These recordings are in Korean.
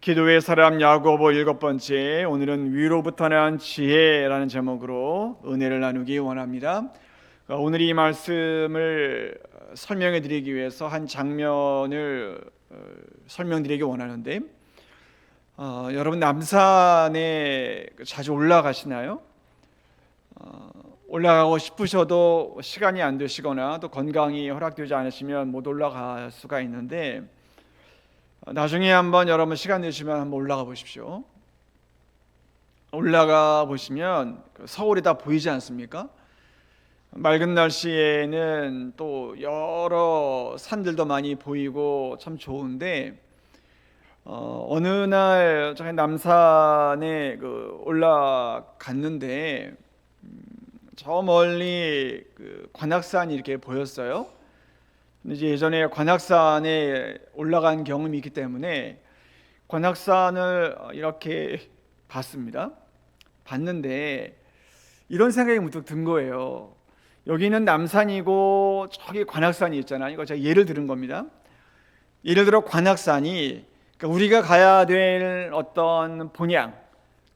기도의 사람 야고보 7번째, 오늘은 위로부터 난 지혜라는 제목으로 은혜를 나누기 원합니다. 오늘 이 말씀을 설명해 드리기 위해서 한 장면을 설명드리기 원하는데, 여러분 남산에 자주 올라가시나요? 올라가고 싶으셔도 시간이 안 되시거나 또 건강이 허락되지 않으시면 못 올라갈 수가 있는데, 나중에 한번 여러분 시간 되시면 한번 올라가 보십시오. 올라가 보시면 서울이 다 보이지 않습니까? 맑은 날씨에는 또 여러 산들도 많이 보이고 참 좋은데, 어느 날 저희 남산에 올라갔는데 저 멀리 관악산이 이렇게 보였어요. 이제 예전에 관악산에 올라간 경험이 있기 때문에 관악산을 이렇게 봤는데 이런 생각이 문득 든 거예요. 여기는 남산이고 저기 관악산이 있잖아요. 이거 제가 예를 들은 겁니다. 예를 들어 관악산이 우리가 가야 될 어떤 본향,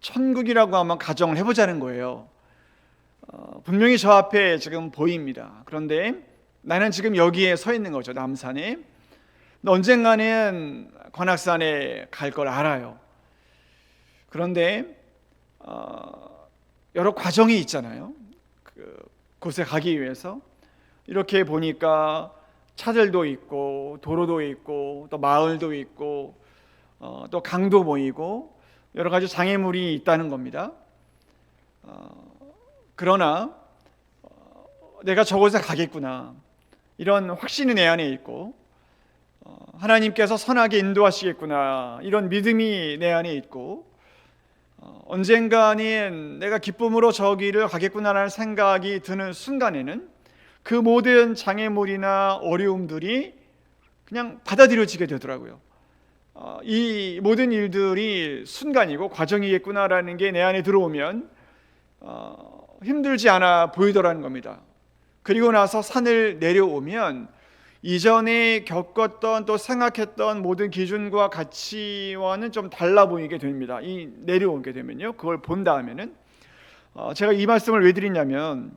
천국이라고 한번 가정을 해보자는 거예요. 분명히 저 앞에 지금 보입니다. 그런데 나는 지금 여기에 서 있는 거죠. 남산에. 언젠가는 관악산에 갈 걸 알아요. 그런데 여러 과정이 있잖아요. 그곳에 가기 위해서. 이렇게 보니까 차들도 있고 도로도 있고 또 마을도 있고 또 강도 보이고 여러 가지 장애물이 있다는 겁니다. 그러나 내가 저곳에 가겠구나, 이런 확신이 내 안에 있고, 하나님께서 선하게 인도하시겠구나, 이런 믿음이 내 안에 있고, 언젠가는 내가 기쁨으로 저기를 가겠구나라는 생각이 드는 순간에는 그 모든 장애물이나 어려움들이 그냥 받아들여지게 되더라고요. 이 모든 일들이 순간이고 과정이겠구나라는 게 내 안에 들어오면 힘들지 않아 보이더라는 겁니다. 그리고 나서 산을 내려오면 이전에 겪었던 또 생각했던 모든 기준과 가치와는 좀 달라 보이게 됩니다. 이 내려오게 되면요, 그걸 본 다음에는 제가 이 말씀을 왜 드리냐면,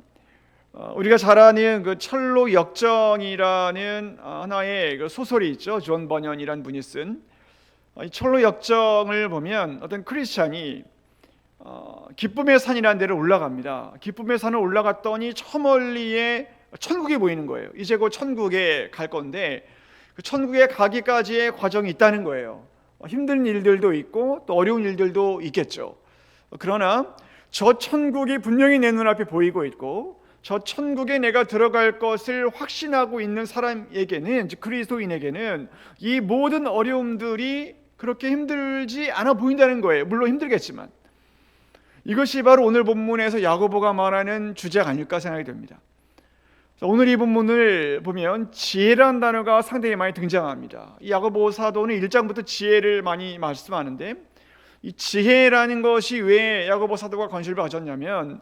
우리가 잘 아는 그 철로 역정이라는 하나의 그 소설이 있죠. 존 버년이라는 분이 쓴 이 철로 역정을 보면 어떤 크리스찬이 기쁨의 산이라는 데를 올라갑니다. 기쁨의 산을 올라갔더니 저 멀리에 천국이 보이는 거예요. 이제 곧 천국에 갈 건데 그 천국에 가기까지의 과정이 있다는 거예요. 힘든 일들도 있고 또 어려운 일들도 있겠죠. 그러나 저 천국이 분명히 내 눈앞에 보이고 있고, 저 천국에 내가 들어갈 것을 확신하고 있는 사람에게는, 즉 그리스도인에게는 이 모든 어려움들이 그렇게 힘들지 않아 보인다는 거예요. 물론 힘들겠지만. 이것이 바로 오늘 본문에서 야고보가 말하는 주제가 아닐까 생각이 됩니다. 오늘 이 본문을 보면 지혜라는 단어가 상당히 많이 등장합니다. 이 야고보 사도는 1장부터 지혜를 많이 말씀하는데, 이 지혜라는 것이 왜 야고보 사도가 관심을 가졌냐면,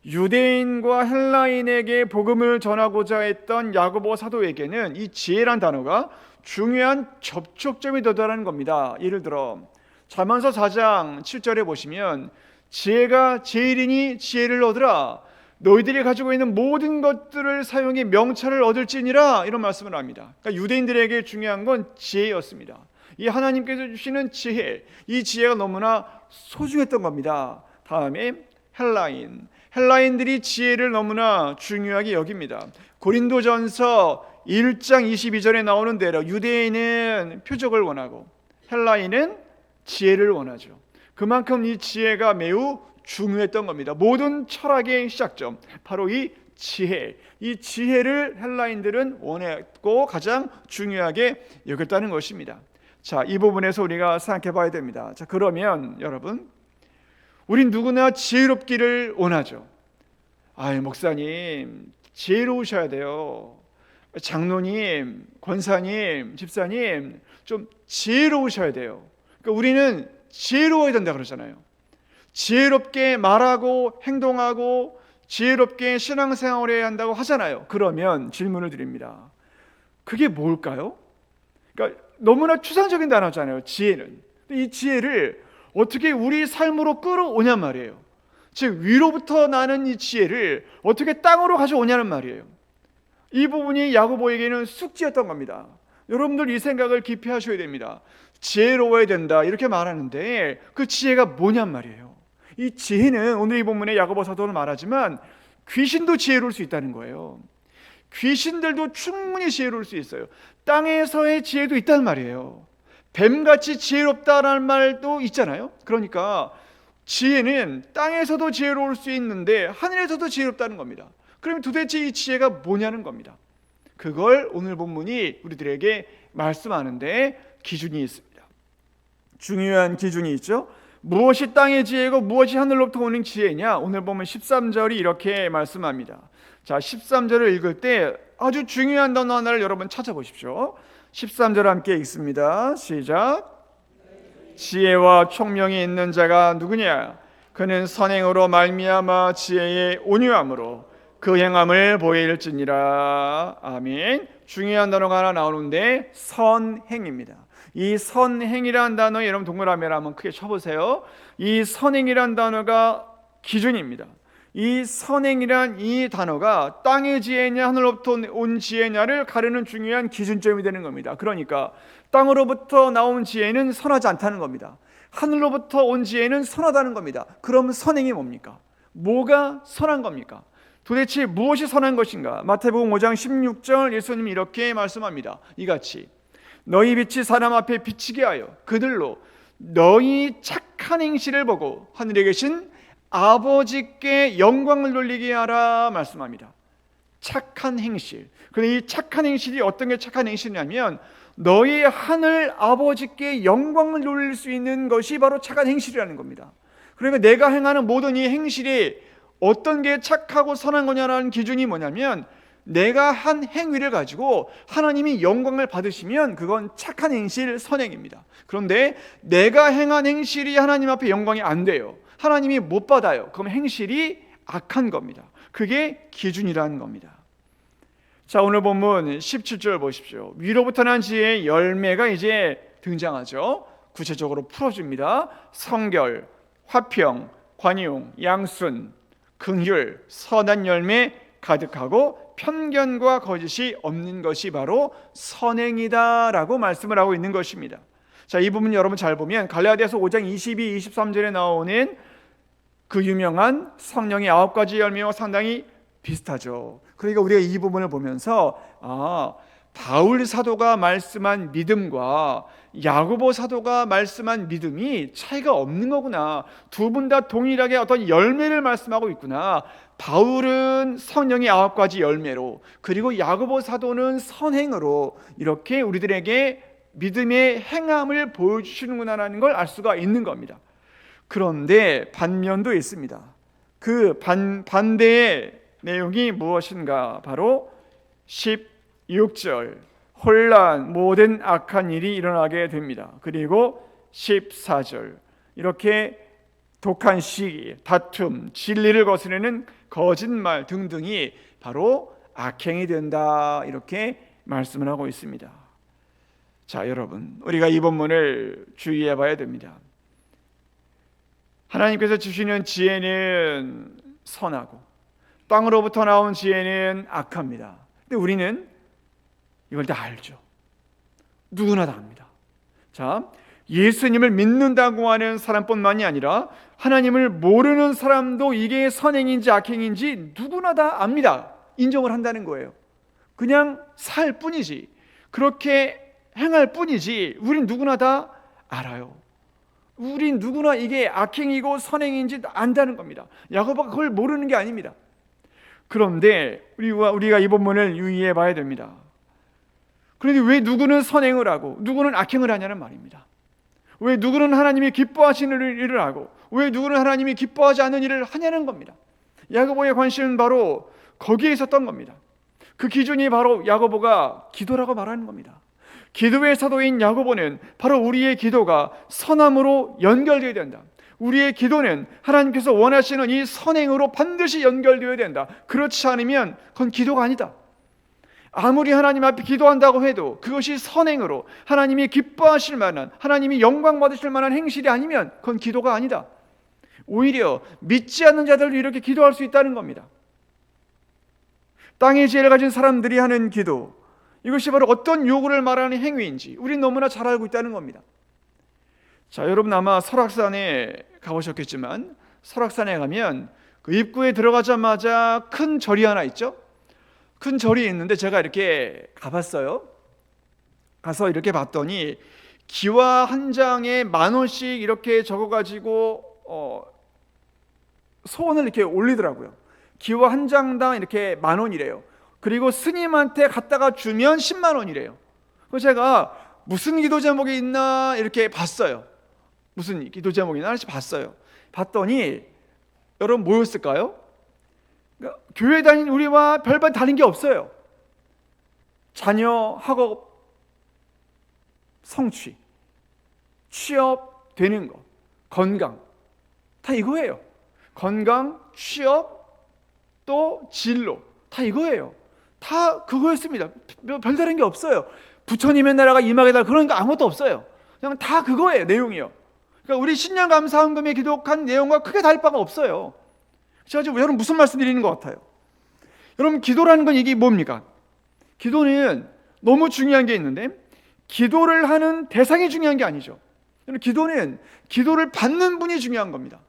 유대인과 헬라인에게 복음을 전하고자 했던 야고보 사도에게는 이 지혜라는 단어가 중요한 접촉점이 되더라는 겁니다. 예를 들어 잠언서 4장 7절에 보시면, 지혜가 제일이니 지혜를 얻으라, 너희들이 가지고 있는 모든 것들을 사용해 명철을 얻을지니라, 이런 말씀을 합니다. 그러니까 유대인들에게 중요한 건 지혜였습니다. 이 하나님께서 주시는 지혜, 이 지혜가 너무나 소중했던 겁니다. 다음에 헬라인들이 지혜를 너무나 중요하게 여깁니다. 고린도전서 1장 22절에 나오는 대로 유대인은 표적을 원하고 헬라인은 지혜를 원하죠. 그만큼 이 지혜가 매우 중요했던 겁니다. 모든 철학의 시작점, 바로 이 지혜, 이 지혜를 헬라인들은 원했고 가장 중요하게 여겼다는 것입니다. 자, 이 부분에서 우리가 생각해 봐야 됩니다. 자, 그러면 여러분, 우린 누구나 지혜롭기를 원하죠. 목사님 지혜로우셔야 돼요. 장로님, 권사님, 집사님 좀 지혜로우셔야 돼요. 그러니까 우리는 지혜로워야 된다 그러잖아요. 지혜롭게 말하고 행동하고 지혜롭게 신앙생활을 해야 한다고 하잖아요. 그러면 질문을 드립니다. 그게 뭘까요? 그러니까 너무나 추상적인 단어잖아요. 지혜는 이 지혜를 어떻게 우리 삶으로 끌어오냔 말이에요. 즉 위로부터 나는 이 지혜를 어떻게 땅으로 가져오냐는 말이에요. 이 부분이 야고보에게는 숙제였던 겁니다. 여러분들 이 생각을 깊이 하셔야 됩니다. 지혜로워야 된다 이렇게 말하는데 그 지혜가 뭐냔 말이에요. 이 지혜는 오늘 이 본문에 야고보 사도는 말하지만 귀신도 지혜로울 수 있다는 거예요. 귀신들도 충분히 지혜로울 수 있어요. 땅에서의 지혜도 있단 말이에요. 뱀같이 지혜롭다라는 말도 있잖아요. 그러니까 지혜는 땅에서도 지혜로울 수 있는데 하늘에서도 지혜롭다는 겁니다. 그럼 도대체 이 지혜가 뭐냐는 겁니다. 그걸 오늘 본문이 우리들에게 말씀하는데 기준이 있습니다. 중요한 기준이 있죠. 무엇이 땅의 지혜고 무엇이 하늘로부터 오는 지혜냐? 오늘 보면 13절이 이렇게 말씀합니다. 자, 13절을 읽을 때 아주 중요한 단어 하나를 여러분 찾아보십시오. 13절 함께 읽습니다. 시작. 지혜와 총명이 있는 자가 누구냐? 그는 선행으로 말미암아 지혜의 온유함으로 그 행함을 보일지니라. 아멘. 중요한 단어가 하나 나오는데 선행입니다. 이 선행이라는 단어 여러분 동그라미를 한번 크게 쳐보세요. 이 선행이라는 단어가 기준입니다. 이 선행이란 이 단어가 땅의 지혜냐 하늘로부터 온 지혜냐를 가르는 중요한 기준점이 되는 겁니다. 그러니까 땅으로부터 나온 지혜는 선하지 않다는 겁니다. 하늘로부터 온 지혜는 선하다는 겁니다. 그럼 선행이 뭡니까? 뭐가 선한 겁니까? 도대체 무엇이 선한 것인가? 마태복음 5장 16절 예수님이 이렇게 말씀합니다. 이같이 너희 빛이 사람 앞에 비치게 하여 그들로 너희 착한 행실을 보고 하늘에 계신 아버지께 영광을 돌리게 하라 말씀합니다. 착한 행실. 그런데 이 착한 행실이 어떤 게 착한 행실이냐면 너희 하늘 아버지께 영광을 돌릴 수 있는 것이 바로 착한 행실이라는 겁니다. 그러니까 내가 행하는 모든 이 행실이 어떤 게 착하고 선한 거냐라는 기준이 뭐냐면 내가 한 행위를 가지고 하나님이 영광을 받으시면 그건 착한 행실, 선행입니다. 그런데 내가 행한 행실이 하나님 앞에 영광이 안 돼요. 하나님이 못 받아요. 그럼 행실이 악한 겁니다. 그게 기준이라는 겁니다. 자, 오늘 본문 17절 보십시오. 위로부터 난 지혜의 열매가 이제 등장하죠. 구체적으로 풀어줍니다. 성결, 화평, 관용, 양순, 긍휼, 선한 열매 가득하고 편견과 거짓이 없는 것이 바로 선행이다라고 말씀을 하고 있는 것입니다. 자, 이 부분 여러분 잘 보면 갈라디아서 5장 22, 23절에 나오는 그 유명한 성령의 9가지 열매와 상당히 비슷하죠. 그러니까 우리가 이 부분을 보면서 바울 사도가 말씀한 믿음과 야고보 사도가 말씀한 믿음이 차이가 없는 거구나. 두 분 다 동일하게 어떤 열매를 말씀하고 있구나. 바울은 성령의 9가지 열매로, 그리고 야고보 사도는 선행으로 이렇게 우리들에게 믿음의 행함을 보여주시는구나라는 걸 알 수가 있는 겁니다. 그런데 반면도 있습니다. 그 반대의 내용이 무엇인가? 바로 16절 혼란, 모든 악한 일이 일어나게 됩니다. 그리고 14절 이렇게 독한 시기, 다툼, 진리를 거스르는 거짓말 등등이 바로 악행이 된다 이렇게 말씀을 하고 있습니다. 자, 여러분 우리가 이 본문을 주의해 봐야 됩니다. 하나님께서 주시는 지혜는 선하고 땅으로부터 나온 지혜는 악합니다. 근데 우리는 이걸 다 알죠. 누구나 다 압니다. 자, 예수님을 믿는다고 하는 사람뿐만이 아니라 하나님을 모르는 사람도 이게 선행인지 악행인지 누구나 다 압니다. 인정을 한다는 거예요. 그냥 살 뿐이지, 그렇게 행할 뿐이지 우린 누구나 다 알아요. 우린 누구나 이게 악행이고 선행인지 안다는 겁니다. 야고보가 그걸 모르는 게 아닙니다. 그런데 우리가 이 본문을 유의해 봐야 됩니다. 그런데 왜 누구는 선행을 하고 누구는 악행을 하냐는 말입니다. 왜 누구는 하나님이 기뻐하시는 일을 하고 왜 누구는 하나님이 기뻐하지 않는 일을 하냐는 겁니다. 야고보의 관심은 바로 거기에 있었던 겁니다. 그 기준이 바로 야고보가 기도라고 말하는 겁니다. 기도의 사도인 야고보는 바로 우리의 기도가 선함으로 연결되어야 된다. 우리의 기도는 하나님께서 원하시는 이 선행으로 반드시 연결되어야 된다. 그렇지 않으면 그건 기도가 아니다. 아무리 하나님 앞에 기도한다고 해도 그것이 선행으로 하나님이 기뻐하실 만한, 하나님이 영광 받으실 만한 행실이 아니면 그건 기도가 아니다. 오히려 믿지 않는 자들도 이렇게 기도할 수 있다는 겁니다. 땅의 지혜를 가진 사람들이 하는 기도, 이것이 바로 어떤 요구를 말하는 행위인지 우리는 너무나 잘 알고 있다는 겁니다. 자, 여러분 아마 설악산에 가보셨겠지만 설악산에 가면 그 입구에 들어가자마자 큰 절이 하나 있죠. 큰 절이 있는데 제가 이렇게 가봤어요. 가서 이렇게 봤더니 기와 한 장에 10,000원씩 이렇게 적어가지고 소원을 이렇게 올리더라고요. 기와 한 장당 이렇게 10,000원이래요. 그리고 스님한테 갖다가 주면 10만 원이래요. 그래서 제가 무슨 기도 제목이 있나 이렇게 봤어요. 무슨 기도 제목이 있나 하나씩 봤어요. 봤더니 여러분 뭐였을까요? 그러니까 교회 다닌 우리와 별반 다른 게 없어요. 자녀 학업 성취, 취업 되는 거, 건강, 다 이거예요. 건강, 취업, 또 진로, 다 이거예요. 다 그거였습니다. 별다른 게 없어요. 부처님의 나라가 임하게 달 그런 거 아무것도 없어요. 그냥 다 그거예요. 내용이요. 그러니까 우리 신년 감사헌금에 기록한 내용과 크게 다를 바가 없어요. 제가 지금 여러분 무슨 말씀 드리는 것 같아요? 여러분 기도라는 건 이게 뭡니까? 기도는 너무 중요한 게 있는데 기도를 하는 대상이 중요한 게 아니죠. 기도는 기도를 받는 분이 중요한 겁니다.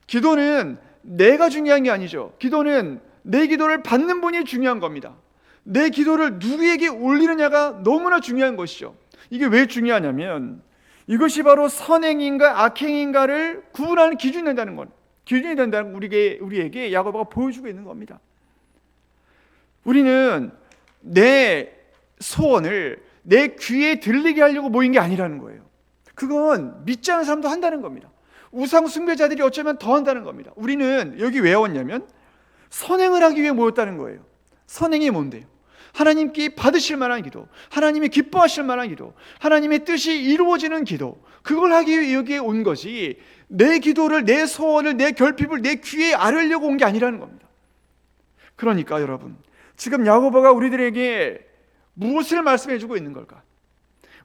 기도는 내가 중요한 게 아니죠. 기도는 내 기도를 받는 분이 중요한 겁니다. 내 기도를 누구에게 올리느냐가 너무나 중요한 것이죠. 이게 왜 중요하냐면 이것이 바로 선행인가 악행인가를 구분하는 기준이 된다는 것, 기준이 된다는 우리에게 야고보가 보여주고 있는 겁니다. 우리는 내 소원을 내 귀에 들리게 하려고 모인 게 아니라는 거예요. 그건 믿지 않는 사람도 한다는 겁니다. 우상 숭배자들이 어쩌면 더 한다는 겁니다. 우리는 여기 왜 왔냐면 선행을 하기 위해 모였다는 거예요. 선행이 뭔데요? 하나님께 받으실 만한 기도, 하나님이 기뻐하실 만한 기도, 하나님의 뜻이 이루어지는 기도, 그걸 하기 위해 여기에 온 것이 내 기도를, 내 소원을, 내 결핍을 내 귀에 아뢰려고 온 게 아니라는 겁니다. 그러니까 여러분, 지금 야고보가 우리들에게 무엇을 말씀해 주고 있는 걸까?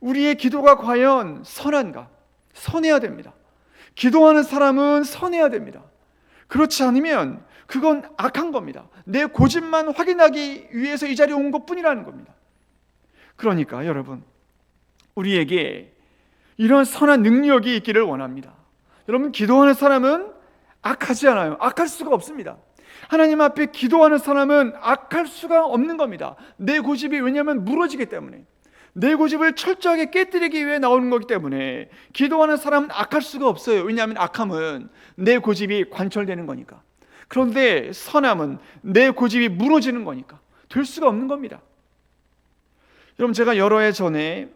우리의 기도가 과연 선한가? 선해야 됩니다. 기도하는 사람은 선해야 됩니다. 그렇지 않으면 그건 악한 겁니다. 내 고집만 확인하기 위해서 이 자리에 온 것뿐이라는 겁니다. 그러니까 여러분, 우리에게 이런 선한 능력이 있기를 원합니다. 여러분, 기도하는 사람은 악하지 않아요. 악할 수가 없습니다. 하나님 앞에 기도하는 사람은 악할 수가 없는 겁니다. 내 고집이 왜냐하면 무너지기 때문에, 내 고집을 철저하게 깨뜨리기 위해 나오는 거기 때문에 기도하는 사람은 악할 수가 없어요. 왜냐하면 악함은 내 고집이 관철되는 거니까. 그런데 선함은 내 고집이 무너지는 거니까 될 수가 없는 겁니다. 여러분, 제가 여러 해 전에,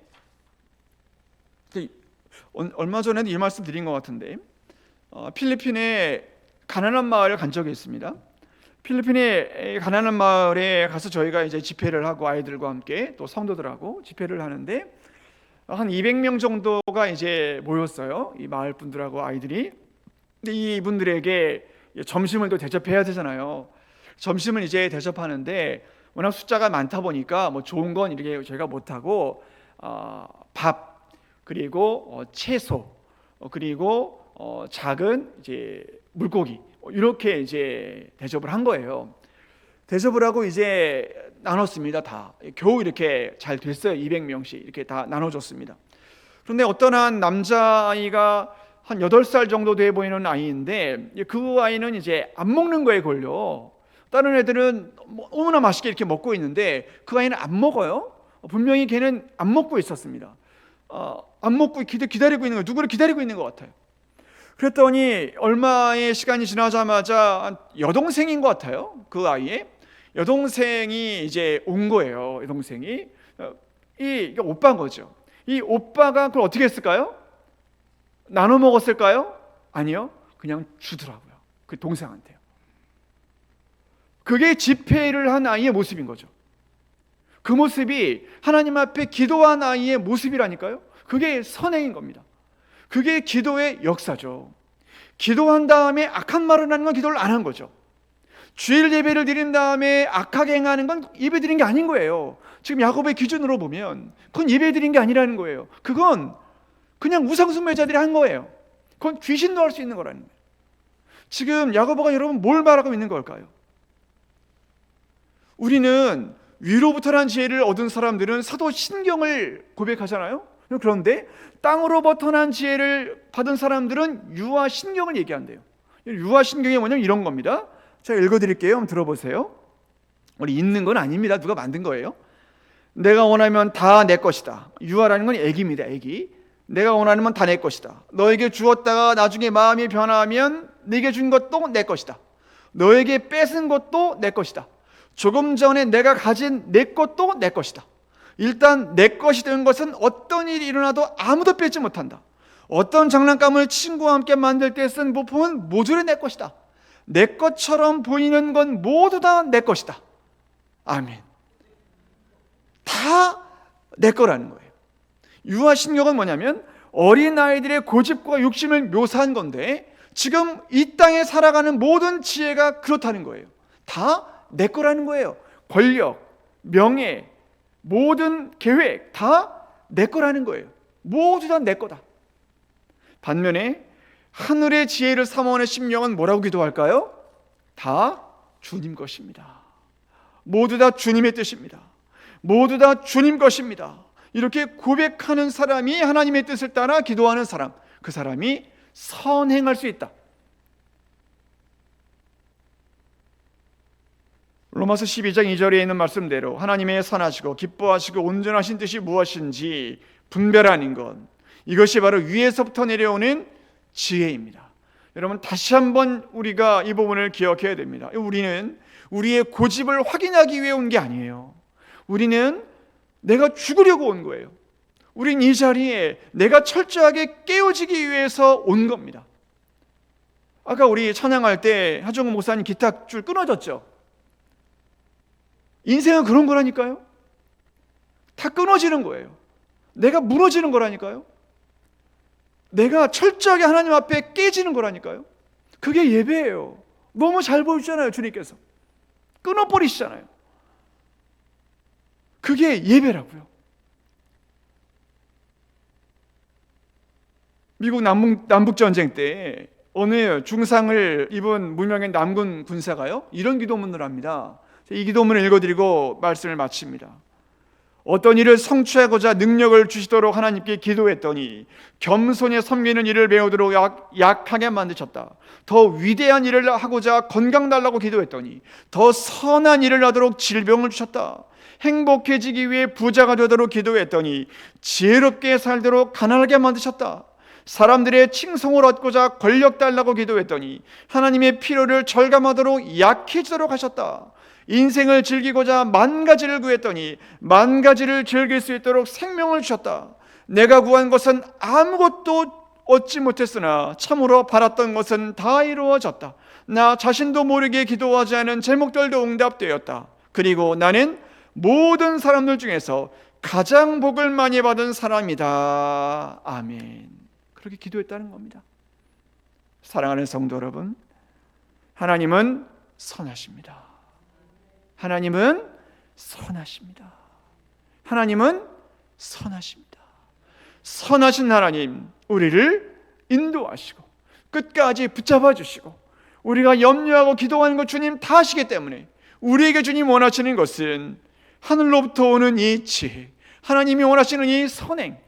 얼마 전에도 이 말씀 드린 것 같은데, 필리핀의 가난한 마을을 간 적이 있습니다. 필리핀의 가난한 마을에 가서 저희가 이제 집회를 하고 아이들과 함께 또 성도들하고 집회를 하는데 한 200명 정도가 이제 모였어요. 이 마을 분들하고 아이들이. 근데 이분들에게 점심을 또 대접해야 되잖아요. 점심을 이제 대접하는데 워낙 숫자가 많다 보니까 뭐 좋은 건 이렇게 저희가 못 하고 밥, 그리고 채소, 그리고 작은 이제 물고기, 이렇게 이제 대접을 한 거예요. 대접을 하고 이제 나눴습니다. 다 겨우 이렇게 잘 됐어요. 200명씩 이렇게 다 나눠줬습니다. 그런데 어떤 한 남자아이가 한 8살 정도 돼 보이는 아이인데 그 아이는 이제 안 먹는 거에 걸려. 다른 애들은 너무나 맛있게 이렇게 먹고 있는데 그 아이는 안 먹어요. 분명히 걔는 안 먹고 있었습니다. 안 먹고 기다리고 있는 거예요. 누구를 기다리고 있는 것 같아요. 그랬더니 얼마의 시간이 지나자마자 여동생인 것 같아요. 그 아이의 여동생이 이제 온 거예요. 여동생이 이게 오빠인 거죠. 이 오빠가 그걸 어떻게 했을까요? 나눠 먹었을까요? 아니요, 그냥 주더라고요. 그 동생한테요. 그게 집회를 한 아이의 모습인 거죠. 그 모습이 하나님 앞에 기도한 아이의 모습이라니까요. 그게 선행인 겁니다. 그게 기도의 역사죠. 기도한 다음에 악한 말을 하는 건 기도를 안 한 거죠. 주일 예배를 드린 다음에 악하게 행하는 건 예배 드린 게 아닌 거예요. 지금 야곱의 기준으로 보면 그건 예배 드린 게 아니라는 거예요. 그건 그냥 우상숭배자들이 한 거예요. 그건 귀신도 할 수 있는 거라는 거예요. 지금 야고보가 여러분 뭘 말하고 있는 걸까요? 우리는 위로부터란 지혜를 얻은 사람들은 사도신경을 고백하잖아요. 그런데 땅으로부터 난 지혜를 받은 사람들은 유아신경을 얘기한대요. 유아신경이 뭐냐면 이런 겁니다. 제가 읽어드릴게요. 한번 들어보세요. 우리 있는 건 아닙니다. 누가 만든 거예요. 내가 원하면 다 내 것이다. 유아라는 건 애기입니다. 애기. 내가 원하는 건 다 내 것이다. 너에게 주었다가 나중에 마음이 변하면 네게 준 것도 내 것이다. 너에게 뺏은 것도 내 것이다. 조금 전에 내가 가진 내 것도 내 것이다. 일단 내 것이 된 것은 어떤 일이 일어나도 아무도 뺏지 못한다. 어떤 장난감을 친구와 함께 만들 때 쓴 부품은 모두 내 것이다. 내 것처럼 보이는 건 모두 다 내 것이다. 아멘. 다 내 거라는 거예요. 유아신경은 뭐냐면 어린아이들의 고집과 욕심을 묘사한 건데 지금 이 땅에 살아가는 모든 지혜가 그렇다는 거예요. 다 내 거라는 거예요. 권력, 명예, 모든 계획 다 내 거라는 거예요. 모두 다 내 거다. 반면에 하늘의 지혜를 삼원의 심령은 뭐라고 기도할까요? 다 주님 것입니다. 모두 다 주님의 뜻입니다. 모두 다 주님 것입니다. 이렇게 고백하는 사람이 하나님의 뜻을 따라 기도하는 사람, 그 사람이 선행할 수 있다. 로마서 12장 2절에 있는 말씀대로 하나님의 선하시고 기뻐하시고 온전하신 뜻이 무엇인지 분별하는 것, 이것이 바로 위에서부터 내려오는 지혜입니다. 여러분 다시 한번 우리가 이 부분을 기억해야 됩니다. 우리는 우리의 고집을 확인하기 위해 온 게 아니에요. 우리는 내가 죽으려고 온 거예요. 우린 이 자리에 내가 철저하게 깨어지기 위해서 온 겁니다. 아까 우리 찬양할 때 하정우 목사님 기타 줄 끊어졌죠? 인생은 그런 거라니까요. 다 끊어지는 거예요. 내가 무너지는 거라니까요. 내가 철저하게 하나님 앞에 깨지는 거라니까요. 그게 예배예요. 너무 잘 보여주잖아요. 주님께서 끊어버리시잖아요. 그게 예배라고요. 미국 남북전쟁 때 어느 중상을 입은 무명의 남군 군사가요 이런 기도문을 합니다. 이 기도문을 읽어드리고 말씀을 마칩니다. 어떤 일을 성취하고자 능력을 주시도록 하나님께 기도했더니 겸손히 섬기는 일을 배우도록 약하게 만드셨다. 더 위대한 일을 하고자 건강 달라고 기도했더니 더 선한 일을 하도록 질병을 주셨다. 행복해지기 위해 부자가 되도록 기도했더니 지혜롭게 살도록 가난하게 만드셨다. 사람들의 칭송을 얻고자 권력 달라고 기도했더니 하나님의 필요를 절감하도록 약해지도록 하셨다. 인생을 즐기고자 만 가지를 구했더니 만 가지를 즐길 수 있도록 생명을 주셨다. 내가 구한 것은 아무것도 얻지 못했으나 참으로 바랐던 것은 다 이루어졌다. 나 자신도 모르게 기도하지 않은 제목들도 응답되었다. 그리고 나는 모든 사람들 중에서 가장 복을 많이 받은 사람이다. 아멘. 그렇게 기도했다는 겁니다. 사랑하는 성도 여러분, 하나님은 선하십니다. 하나님은 선하십니다. 하나님은 선하십니다. 선하신 하나님, 우리를 인도하시고 끝까지 붙잡아 주시고 우리가 염려하고 기도하는 것 주님 다 아시기 때문에 우리에게 주님 원하시는 것은 하늘로부터 오는 이 지혜, 하나님이 원하시는 이 선행,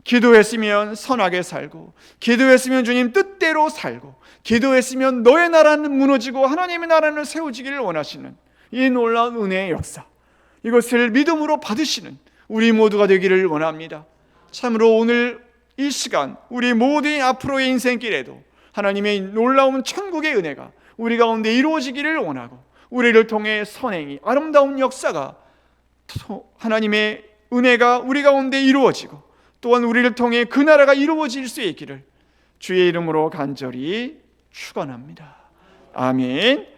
기도했으면 선하게 살고 기도했으면 주님 뜻대로 살고 기도했으면 너의 나라는 무너지고 하나님의 나라는 세워지기를 원하시는 이 놀라운 은혜의 역사, 이것을 믿음으로 받으시는 우리 모두가 되기를 원합니다. 참으로 오늘 이 시간 우리 모두의 앞으로의 인생길에도 하나님의 놀라운 천국의 은혜가 우리 가운데 이루어지기를 원하고 우리를 통해 선행이 아름다운 역사가 하나님의 은혜가 우리 가운데 이루어지고 또한 우리를 통해 그 나라가 이루어질 수 있기를 주의 이름으로 간절히 축원합니다. 아멘.